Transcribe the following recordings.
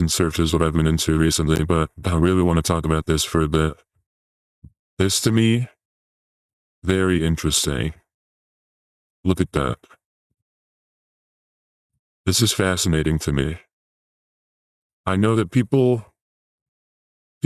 search is what I've been into recently, but I really want to talk about this for a bit. This, to me, very interesting. Look at that. This is fascinating to me. I know that people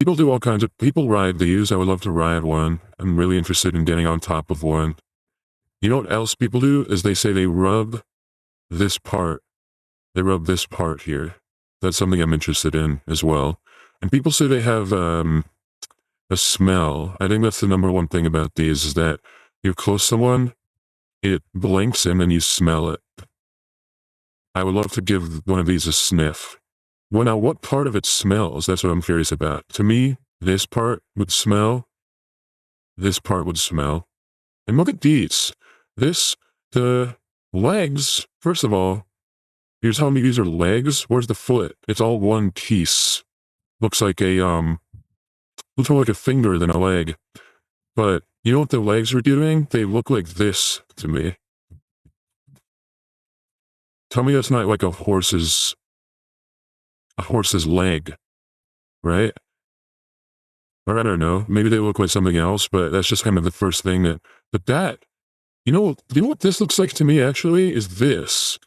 do all kinds of, people ride these. I would love to ride one. I'm really interested in getting on top of one. You know what else people do is they say they rub this part. They rub this part here. That's something I'm interested in as well. And people say they have a smell. I think that's the number one thing about these is that you're close to one, it blinks and then you smell it. I would love to give one of these a sniff. Well, now, what part of it smells? That's what I'm curious about. To me, this part would smell. This part would smell. And look at these. The legs, first of all, you're telling me these are legs? Where's the foot? It's all one piece. Looks like looks more like a finger than a leg. But you know what the legs are doing? They look like this to me. Tell me that's not like a horse's leg, right? Or I don't know, maybe they look like something else, but that's just kind of the first thing you know what this looks like to me actually is this.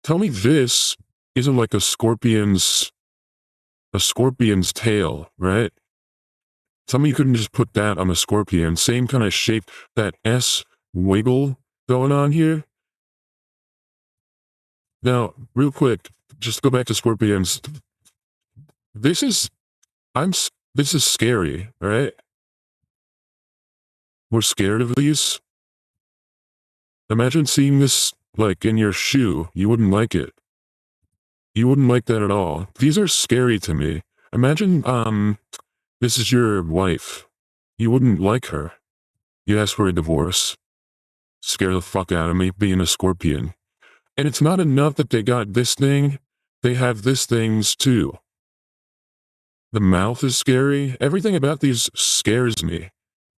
Tell me this isn't like a scorpion's tail, right? Tell me you couldn't just put that on a scorpion, same kind of shape, that S wiggle going on here. Now, real quick, just go back to scorpions. This is scary, right? We're scared of these. Imagine seeing this, like, in your shoe. You wouldn't like it. You wouldn't like that at all. These are scary to me. Imagine, this is your wife. You wouldn't like her. You ask for a divorce. Scare the fuck out of me being a scorpion. And it's not enough that they got this thing. They have this things too. The mouth is scary. Everything about these scares me.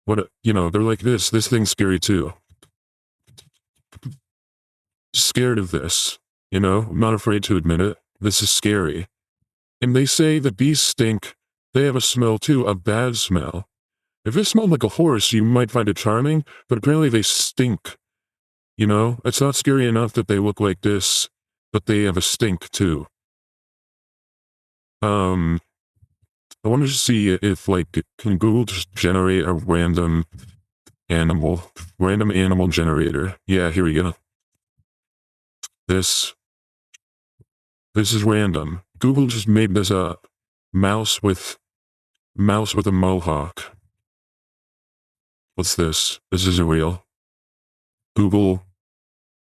They're like this. This thing's scary too. Scared of this. I'm not afraid to admit it. This is scary. And they say the bees stink. They have a smell too, a bad smell. If it smelled like a horse, you might find it charming, but apparently they stink. It's not scary enough that they look like this, but they have a stink too. I wanted to see if, can Google just generate a random animal generator? Yeah, here we go. This is random. Google just made this up. Mouse with a mohawk. What's this? This isn't real. Google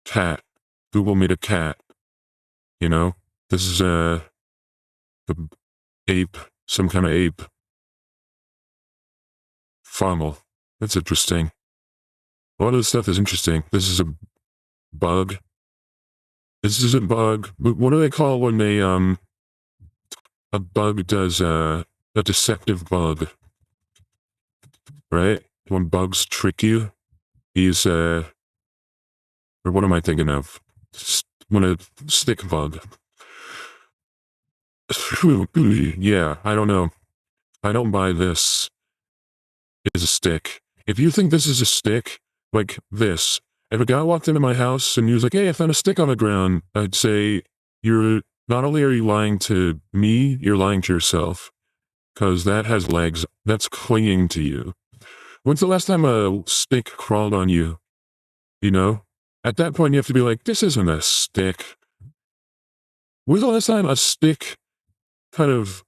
cat. Google made a cat. This is a ape. Some kind of ape. Funnel. That's interesting. A lot of this stuff is interesting. This is a bug. This is a bug. What do they call when they, a bug does, a deceptive bug? Right? When bugs trick you? He's, or what am I thinking of? When a stick bug. Yeah, I don't know. I don't buy this is a stick. If you think this is a stick, like this, if a guy walked into my house and he was like, hey, I found a stick on the ground, I'd say, not only are you lying to me, you're lying to yourself. Because that has legs. That's clinging to you. When's the last time a stick crawled on you? At that point you have to be like, this isn't a stick. When's the last time a stick kind of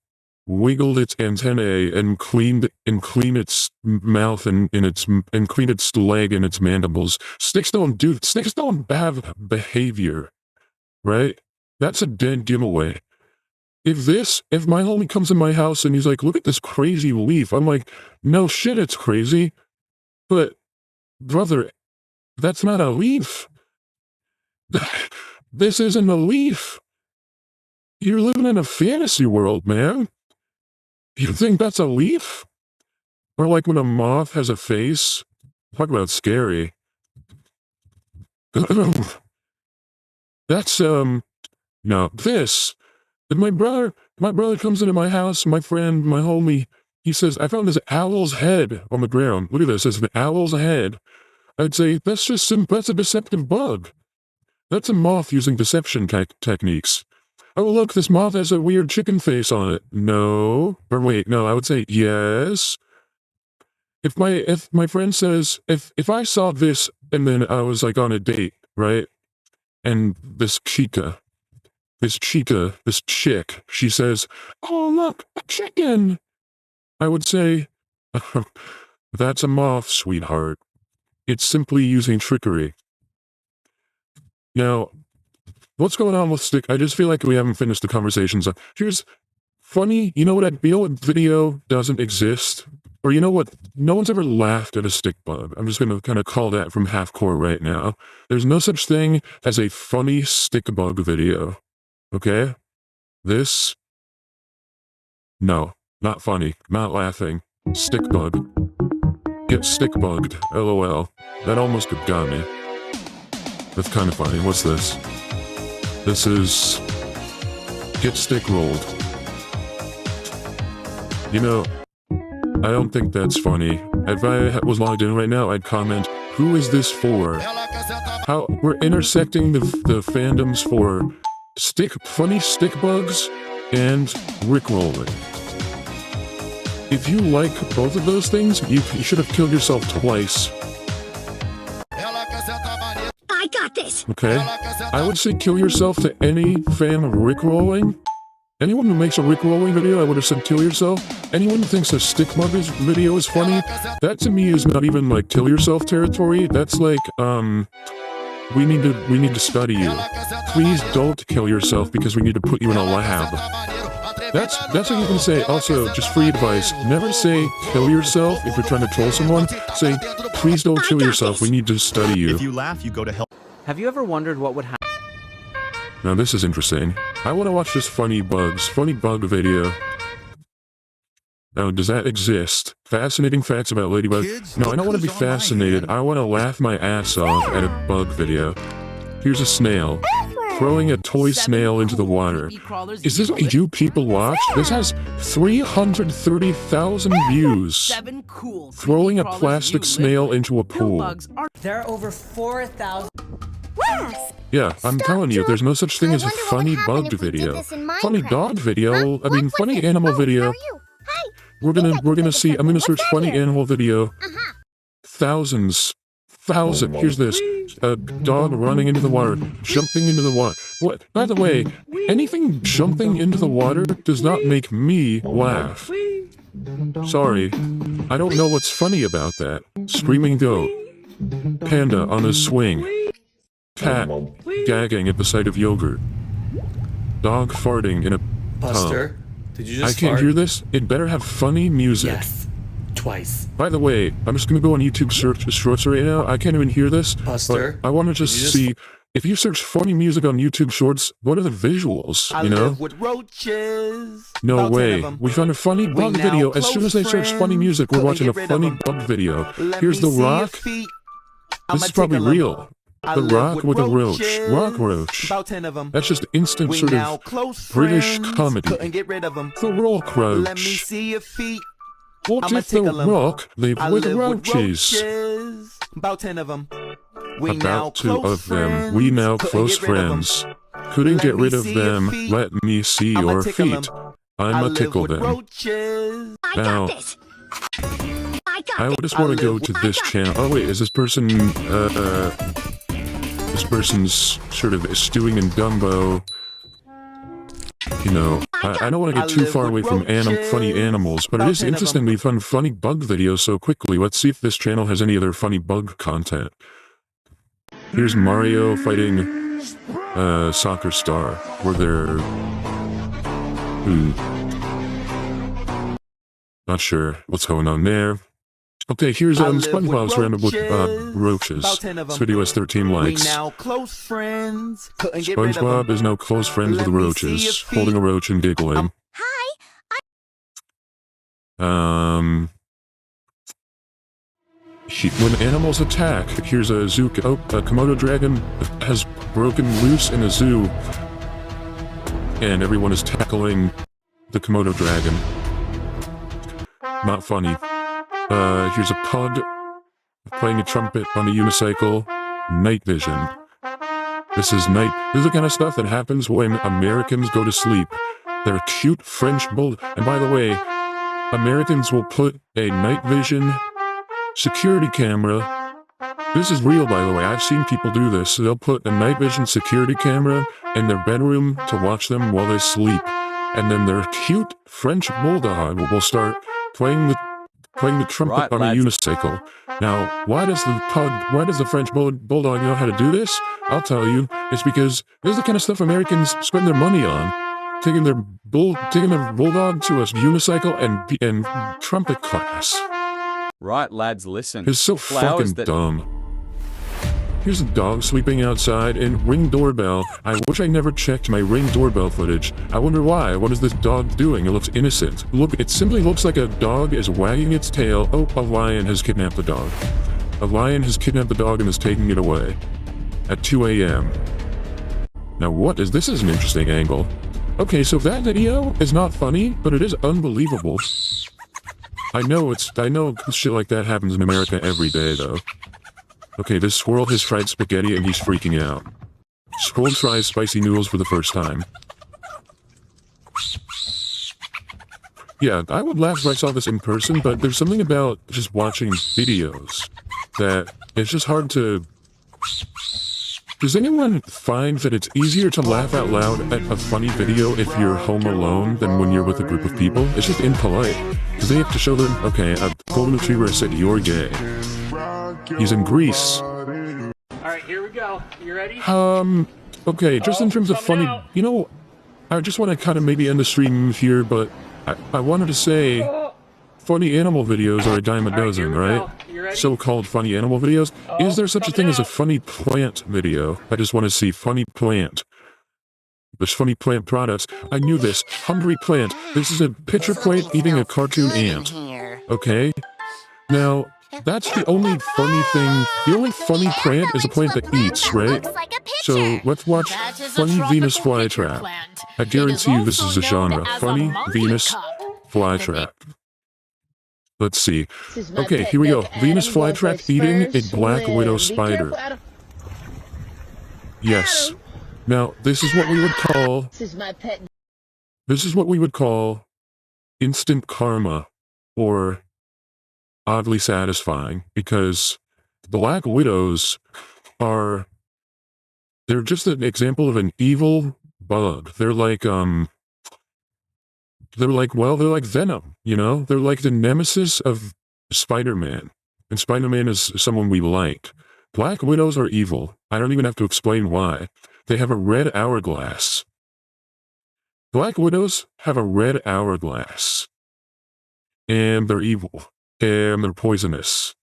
wiggled its antennae and cleaned its mouth and cleaned its leg and its mandibles? Sticks don't have behavior, right? That's a dead giveaway. If my homie comes in my house and he's like, look at this crazy leaf, I'm like, no shit, it's crazy. But, brother, that's not a leaf. This isn't a leaf. You're living in a fantasy world, man. You think that's a leaf? Or like when a moth has a face? Talk about scary. That's, no, this And my brother comes into my house, my friend, my homie, he says, I found this owl's head on the ground. Look at this, it's an owl's head. I'd say, that's a deceptive bug. That's a moth using deception techniques. Oh, look, this moth has a weird chicken face on it. No. Or wait, no, I would say yes. If my friend says, if I saw this and then I was like on a date, right? And this chick, she says, oh, look, a chicken. I would say, that's a moth, sweetheart. It's simply using trickery. Now, what's going on with stick? I just feel like we haven't finished the conversations. Here's funny, you know what video doesn't exist? Or you know what? No one's ever laughed at a stick bug. I'm just going to kind of call that from half-core right now. There's no such thing as a funny stick bug video. Okay? This? No. Not funny. Not laughing. Stick bug. Get stick bugged. LOL. That almost got me. That's kind of funny. What's this? This is... Get stick rolled. You know, I don't think that's funny. If I was logged in right now, I'd comment, who is this for? How we're intersecting the fandoms for funny stick bugs and rickrolling. If you like both of those things, you should have killed yourself twice. I got this! Okay? I would say kill yourself to any fan of rickrolling. Anyone who makes a rickrolling video, I would have said kill yourself. Anyone who thinks a stick bug video is funny, that to me is not even like kill yourself territory. That's like, we need to study you. Please don't kill yourself because we need to put you in a lab. That's what you can say. Also, just free advice. Never say kill yourself if you're trying to troll someone. Say, please don't kill yourself. We need to study you. If you laugh, you go to hell. Have you ever wondered what would happen? Now this is interesting. I want to watch this funny bug video. Now, does that exist? Fascinating facts about ladybugs? No, I don't want to be fascinated. I want to laugh my ass off at a bug video. Here's a snail. Throwing a toy snail into the water. Is this what you people watch? This has 330,000 views. Throwing a plastic snail into a pool. There are over 4,000. Yeah, I'm telling you, there's no such thing as a funny bug video. Funny dog video? I mean, funny animal video. We're gonna see, I'm gonna search funny animal video. Thousands. Here's this. A dog running into the water, jumping into the water. What? By the way, anything jumping into the water does not make me laugh. Sorry. I don't know what's funny about that. Screaming goat. Panda on a swing. Cat gagging at the sight of yogurt. Dog farting in a Buster, did you just I can't fart? hear this. It better have funny music. Yes. Twice. By the way, I'm just gonna go on YouTube Shorts right now. I can't even hear this. Buster, I want to just see if you search funny music on YouTube Shorts. What are the visuals? You know? Live with roaches. No About 10 way. of 'em. We found a funny bug now video. As soon as they search funny music, we're couldn't watching a get rid funny of 'em. bug video. Let Here's me The see your Rock. feet. This I'ma is probably tickle 'em. real. I The live Rock with a roach. roaches. Rock roach. About 10 of them. That's just instant We sort now of close British friends. comedy. Couldn't get rid of them. The Rock roach. Let me see your feet. What I'ma if The tickle 'em. Rock lived I with live roaches? with roaches. About 10 of them. We now About two close of them. friends. We now Couldn't close get rid of 'em. friends. Couldn't Let get me rid of see your them. feet. Let me see I'ma your tickle 'em. feet. I I'ma live tickle with them. roaches. I Now, got this! I got I this! just want I to go live to with- this channel. Oh wait, is this person, this person's sort of stewing in Dumbo. You know, I don't want to get I too live far away with from funny roaches. animals, but it About is 10 of interesting 'em. we found funny bug videos so quickly. Let's see if this channel has any other funny bug content. Here's Mario fighting Soccer Star, where they're... Not sure what's going on there. Okay, here's I live SpongeBob with surrounded with roaches. About 10 of This 'em. video has 13 likes. We now close friends. Couldn't get rid of 'em. SpongeBob is now close friends Let with me see your roaches, feet. holding a roach and giggling. Hi! When animals attack, here's a zoo. A Komodo dragon has broken loose in a zoo. and everyone is tackling the Komodo dragon. Not funny. Here's a pug playing a trumpet on a unicycle. Night vision. This is the kind of stuff that happens when Americans go to sleep. They're cute French bull. And by the way, Americans will put a night vision security camera. This is real, by the way. I've seen people do this. They'll put a night vision security camera in their bedroom to watch them while they sleep. And then their cute French bulldog will start playing the trumpet on a unicycle. Now, why does the French bulldog know how to do this? I'll tell you. It's because this is the kind of stuff Americans spend their money on. Taking their bulldog to a unicycle and trumpet class. Right, lads, listen. It's so fucking dumb. Here's a dog sleeping outside and Ring doorbell. I wish I never checked my Ring doorbell footage. I wonder why. What is this dog doing? It looks innocent. Look, it simply looks like a dog is wagging its tail. Oh, a lion has kidnapped the dog. A lion has kidnapped the dog and is taking it away. At 2 a.m. Now what is this? Is an interesting angle. Okay, so that video is not funny, but it is unbelievable. I know shit like that happens in America every day, though. Okay, this squirrel has tried spaghetti and he's freaking out. Squirrel tries spicy noodles for the first time. Yeah, I would laugh if I saw this in person, but there's something about just watching videos that it's just hard to... Does anyone find that it's easier to laugh out loud at a funny video if you're home alone than when you're with a group of people? It's just impolite. Because they have to show them, okay, a golden retriever said you're gay. He's in Greece. Alright, here we go. You ready? Okay, just in terms of funny, you know, I just want to kind of maybe end the stream here, but I wanted to say, funny animal videos are a dime a dozen, right? So-called funny animal videos. Is there such a thing as a funny plant video? I just want to see funny plant. There's funny plant products. I knew this. Hungry plant. This is a picture plant eating a cartoon ant. Okay? Now, that's the only funny thing. The only funny plant is a plant that eats, right? So, let's watch Funny Venus Flytrap. I guarantee you this is a genre. Funny Venus Flytrap. Let's see. Okay, here we go. Venus Flytrap eating a black widow spider. Yes. Now, this is what we would call... This is what we would call instant karma, or oddly satisfying, because black widows are... They're just an example of an evil bug. They're like Venom, you know? They're like the nemesis of Spider-Man. And Spider-Man is someone we like. Black widows are evil. I don't even have to explain why. They have a red hourglass. Black widows have a red hourglass. And they're evil. And they're poisonous.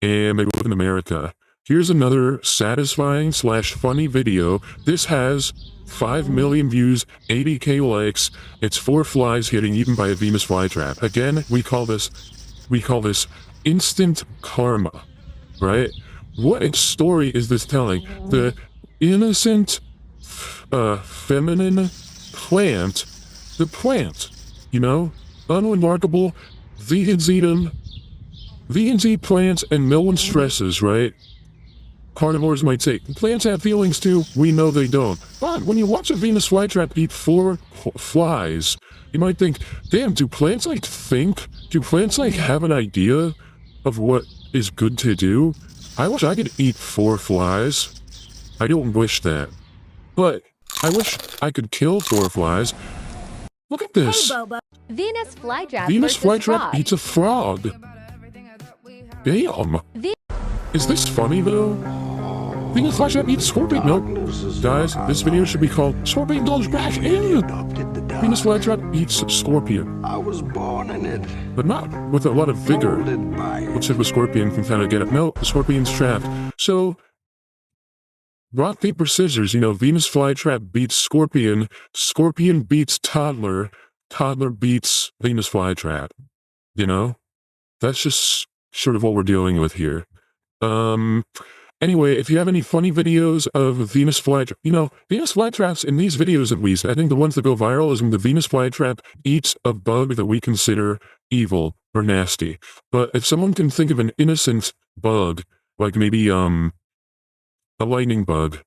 And they live in America. Here's another satisfying / funny video. This has 5 million views, 80k likes. It's 4 flies getting eaten by a Venus flytrap. Again, we call this instant karma, right? What story is this telling? The innocent, feminine plant, the plant, you know, unremarkable, vegans eat them, vegans eat plants and no one stresses, right? Carnivores might say, plants have feelings too. We know they don't. But when you watch a Venus flytrap eat 4 flies, you might think, damn, do plants like think? Do plants like have an idea of what is good to do? I wish I could eat 4 flies. I don't wish that. But I wish I could kill 4 flies. Look at this. Venus flytrap. Venus flytrap eats a frog. Damn. Is this funny though? Venus flytrap eats scorpion. Nope. Guys, this video should be called Scorpion Dodge Back In. Venus flytrap eats scorpion. I was born in it. But not with a lot of vigor. Which if a scorpion can kind of get it. No, the scorpion's trapped. So, rock, paper, scissors, you know, Venus flytrap beats scorpion. Scorpion beats toddler. Toddler beats Venus flytrap. You know? That's just sort of what we're dealing with here. Anyway, if you have any funny videos of Venus flytrap, Venus flytraps in these videos at least, I think the ones that go viral is when the Venus flytrap eats a bug that we consider evil or nasty. But if someone can think of an innocent bug, like maybe, a lightning bug,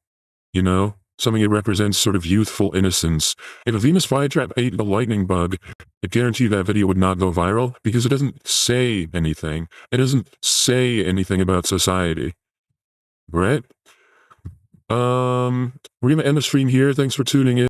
something that represents sort of youthful innocence. If a Venus flytrap ate a lightning bug, I guarantee that video would not go viral because it doesn't say anything. It doesn't say anything about society. Right? We're gonna end the stream here. Thanks for tuning in.